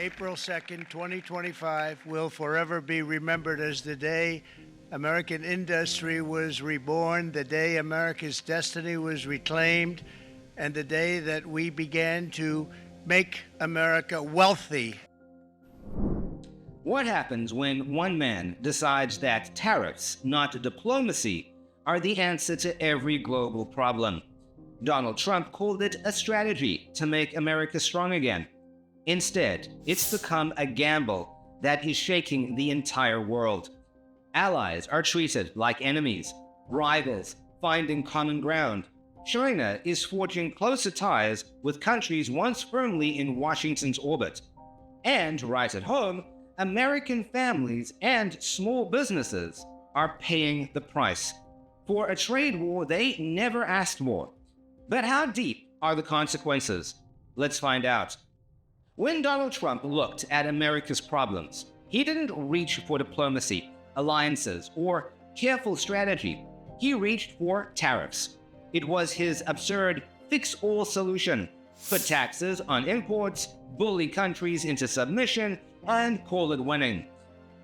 April 2nd, 2025 will forever be remembered as the day American industry was reborn, the day America's destiny was reclaimed, and the day that we began to make America wealthy. What happens when one man decides that tariffs, not diplomacy, are the answer to every global problem? Donald Trump called it a strategy to make America strong again. Instead, it's become a gamble that is shaking the entire world. Allies are treated like enemies, rivals finding common ground. China is forging closer ties with countries once firmly in Washington's orbit. And right at home, American families and small businesses are paying the price for a trade war they never asked for. But how deep are the consequences? Let's find out. When Donald Trump looked at America's problems, he didn't reach for diplomacy, alliances, or careful strategy. He reached for tariffs. It was his absurd fix-all solution: put taxes on imports, bully countries into submission, and call it winning.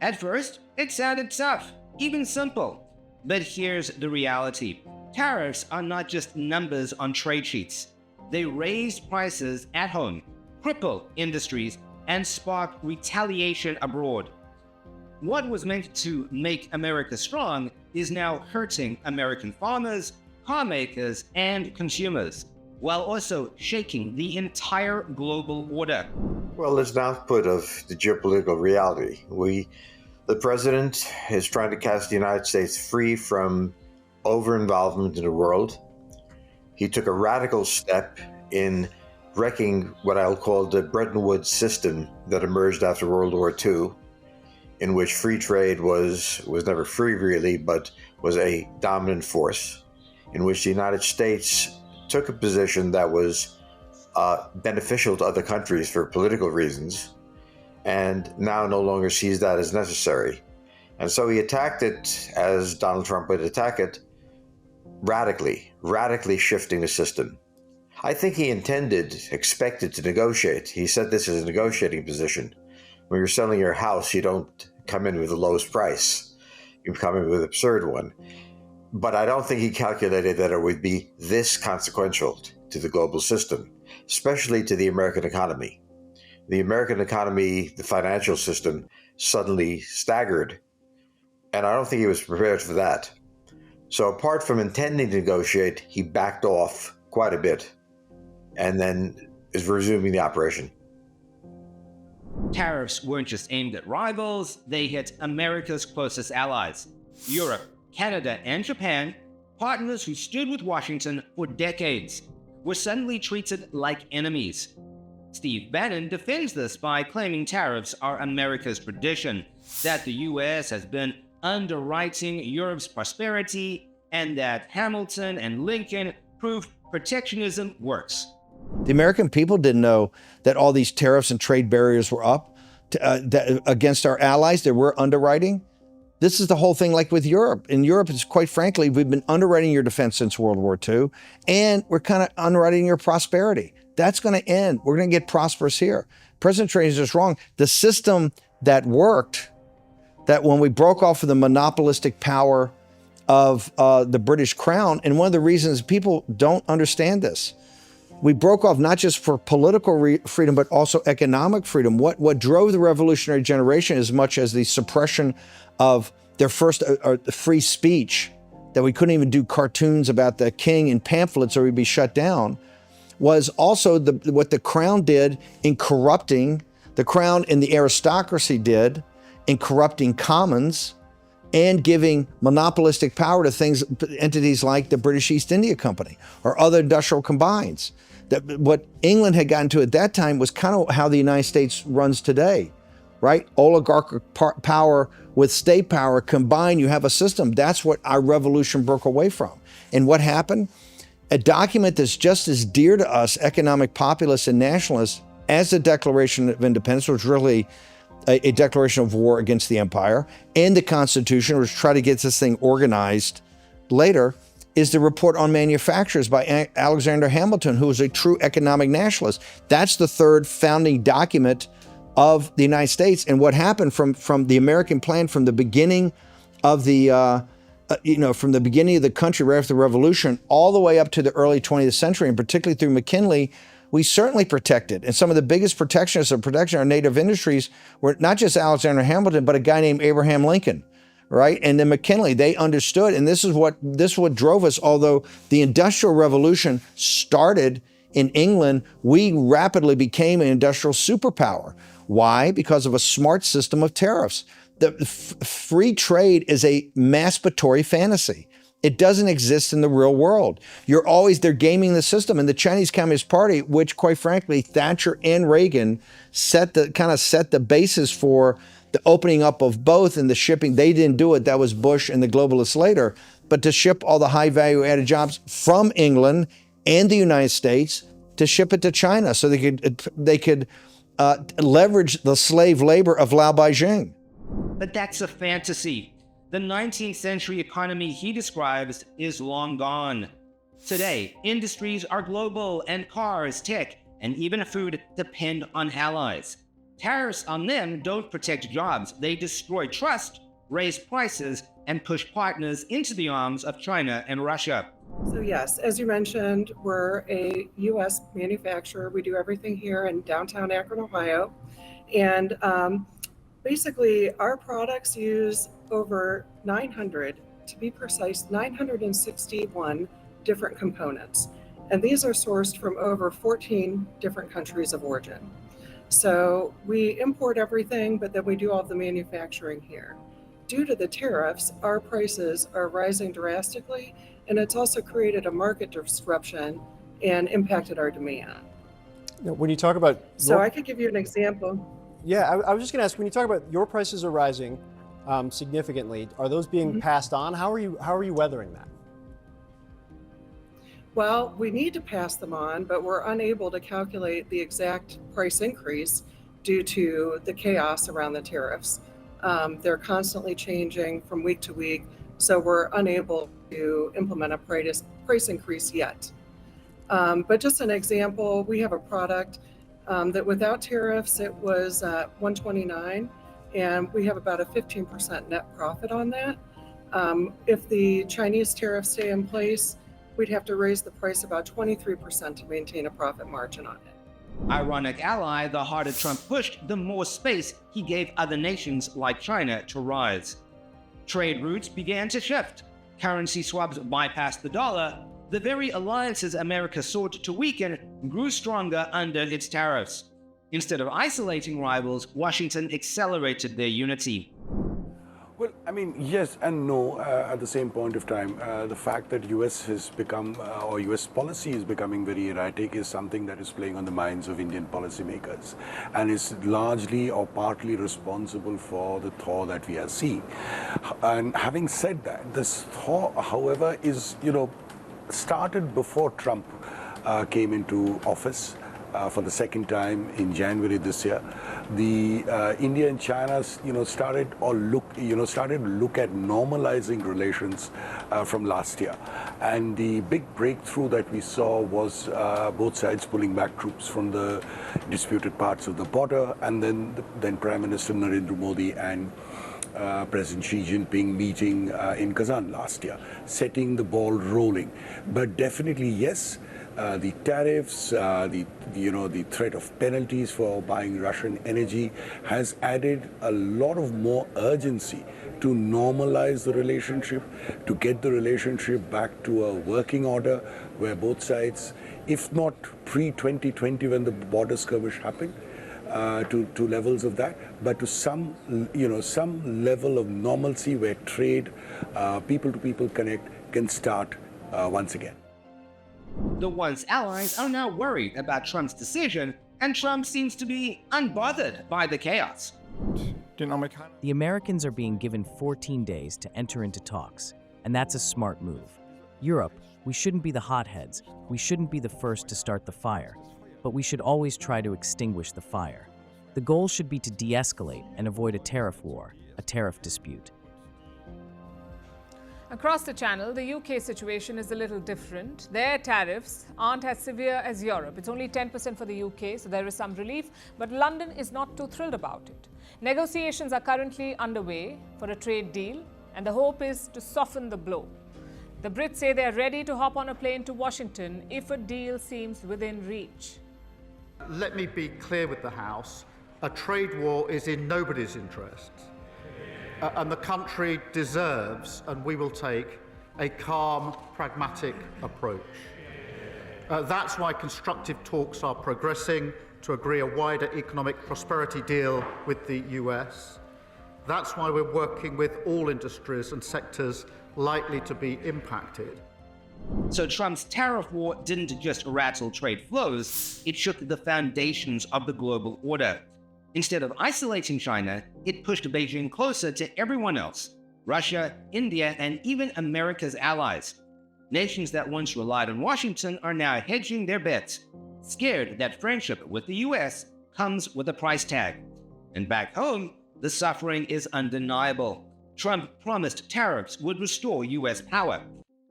At first, it sounded tough, even simple. But here's the reality. Tariffs are not just numbers on trade sheets. They raise prices at home, cripple industries, and spark retaliation abroad. What was meant to make America strong is now hurting American farmers, car makers, and consumers, while also shaking the entire global order. Well, it's an output of the geopolitical reality. The president is trying to cast the United States free from over-involvement in the world. He took a radical step in wrecking what I'll call the Bretton Woods system that emerged after World War II, in which free trade was never free really, but was a dominant force, in which the United States took a position that was beneficial to other countries for political reasons, and now no longer sees that as necessary. And so he attacked it, as Donald Trump would attack it, radically shifting the system. I think he expected to negotiate. He said this is a negotiating position. When you're selling your house, you don't come in with the lowest price. You come in with an absurd one. But I don't think he calculated that it would be this consequential to the global system, especially to the American economy. The American economy, the financial system, suddenly staggered. And I don't think he was prepared for that. So apart from intending to negotiate, he backed off quite a bit and then is resuming the operation. Tariffs weren't just aimed at rivals, they hit America's closest allies. Europe, Canada, and Japan, partners who stood with Washington for decades, were suddenly treated like enemies. Steve Bannon defends this by claiming tariffs are America's tradition, that the US has been underwriting Europe's prosperity, and that Hamilton and Lincoln proved protectionism works. The American people didn't know that all these tariffs and trade barriers were up against our allies. They were underwriting. This is the whole thing like with Europe. In Europe, it's quite frankly, we've been underwriting your defense since World War II, and we're kind of underwriting your prosperity. That's going to end. We're going to get prosperous here. President Trump is just wrong. The system that worked, that when we broke off of the monopolistic power of the British Crown, and one of the reasons people don't understand this, we broke off not just for political freedom, but also economic freedom. What drove the revolutionary generation as much as the suppression of their first free speech, that we couldn't even do cartoons about the king in pamphlets or we'd be shut down, was also what the crown did in corrupting, the crown and the aristocracy did in corrupting commons and giving monopolistic power to entities like the British East India Company or other industrial combines. What England had gotten to at that time was kind of how the United States runs today, right? Oligarchic power with state power combined, you have a system. That's what our revolution broke away from. And what happened? A document that's just as dear to us, economic populists and nationalists, as the Declaration of Independence, which was really a declaration of war against the empire, and the Constitution, which tried to get this thing organized later, is the Report on Manufacturers by Alexander Hamilton, who was a true economic nationalist. That's the third founding document of the United States. And what happened from the American plan from the beginning of the from the beginning of the country right after the Revolution all the way up to the early 20th century, and particularly through McKinley, we certainly protected. And some of the biggest protectionists of protection our native industries were not just Alexander Hamilton, but a guy named Abraham Lincoln, right? And then McKinley, they understood, and this is what drove us. Although the Industrial Revolution started in England, we rapidly became an industrial superpower. Why? Because of a smart system of tariffs. The free trade is a masturbatory fantasy. It doesn't exist in the real world. They're gaming the system. And the Chinese Communist Party, which quite frankly, Thatcher and Reagan set the basis for the opening up of both and the shipping. They didn't do it. That was Bush and the globalists later. But to ship all the high value added jobs from England and the United States to ship it to China so they could leverage the slave labor of Lao Beijing. But that's a fantasy. The 19th century economy he describes is long gone. Today, industries are global and cars, tech, and even food depend on allies. Tariffs on them don't protect jobs. They destroy trust, raise prices, and push partners into the arms of China and Russia. So yes, as you mentioned, we're a U.S. manufacturer. We do everything here in downtown Akron, Ohio. And basically, our products use over 900, to be precise, 961 different components. And these are sourced from over 14 different countries of origin. So we import everything, but then we do all the manufacturing here. Due to the tariffs, our prices are rising drastically, and it's also created a market disruption and impacted our demand. Now, when you talk about So I could give you an example. Yeah, I was just going to ask, when you talk about your prices are rising significantly, are those being passed on? How are you weathering that? Well, we need to pass them on, but we're unable to calculate the exact price increase due to the chaos around the tariffs. They're constantly changing from week to week, so we're unable to implement a price increase yet. But just an example, we have a product that without tariffs, it was $129, and we have about a 15% net profit on that. If the Chinese tariffs stay in place, we'd have to raise the price about 23% to maintain a profit margin on it. Ironic ally, the harder Trump pushed, the more space he gave other nations like China to rise. Trade routes began to shift. Currency swaps bypassed the dollar. The very alliances America sought to weaken grew stronger under its tariffs. Instead of isolating rivals, Washington accelerated their unity. Well, I mean, yes and no at the same point of time. The fact that US has become, or US policy is becoming very erratic is something that is playing on the minds of Indian policymakers and is largely or partly responsible for the thaw that we are seeing. And having said that, this thaw, however, is, started before Trump came into office. For the second time in January this year, the India and China, started to look at normalizing relations from last year, and the big breakthrough that we saw was both sides pulling back troops from the disputed parts of the border, and then Prime Minister Narendra Modi and President Xi Jinping meeting in Kazan last year, setting the ball rolling. But definitely, yes. The tariffs, the threat of penalties for buying Russian energy has added a lot of more urgency to normalize the relationship, to get the relationship back to a working order where both sides, if not pre-2020 when the border skirmish happened, to levels of that, but to some level of normalcy where trade, people-to-people connect can start once again. The once allies are now worried about Trump's decision, and Trump seems to be unbothered by the chaos. The Americans are being given 14 days to enter into talks, and that's a smart move. Europe, we shouldn't be the hotheads, we shouldn't be the first to start the fire, but we should always try to extinguish the fire. The goal should be to de-escalate and avoid a tariff war, a tariff dispute. Across the channel, the UK situation is a little different. Their tariffs aren't as severe as Europe. It's only 10% for the UK, so there is some relief, but London is not too thrilled about it. Negotiations are currently underway for a trade deal, and the hope is to soften the blow. The Brits say they're ready to hop on a plane to Washington if a deal seems within reach. Let me be clear with the House. A trade war is in nobody's interest. And the country deserves, and we will take, a calm, pragmatic approach. That's why constructive talks are progressing to agree a wider economic prosperity deal with the US. That's why we're working with all industries and sectors likely to be impacted. So Trump's tariff war didn't just rattle trade flows, it shook the foundations of the global order. Instead of isolating China, it pushed Beijing closer to everyone else: Russia, India, and even America's allies. Nations that once relied on Washington are now hedging their bets, scared that friendship with the US comes with a price tag. And back home, the suffering is undeniable. Trump promised tariffs would restore US power.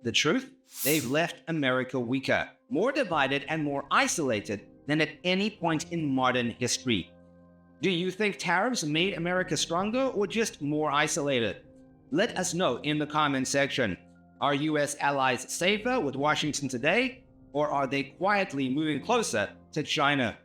The truth? They've left America weaker, more divided and more isolated than at any point in modern history. Do you think tariffs made America stronger or just more isolated? Let us know in the comment section. Are US allies safer with Washington today, or are they quietly moving closer to China?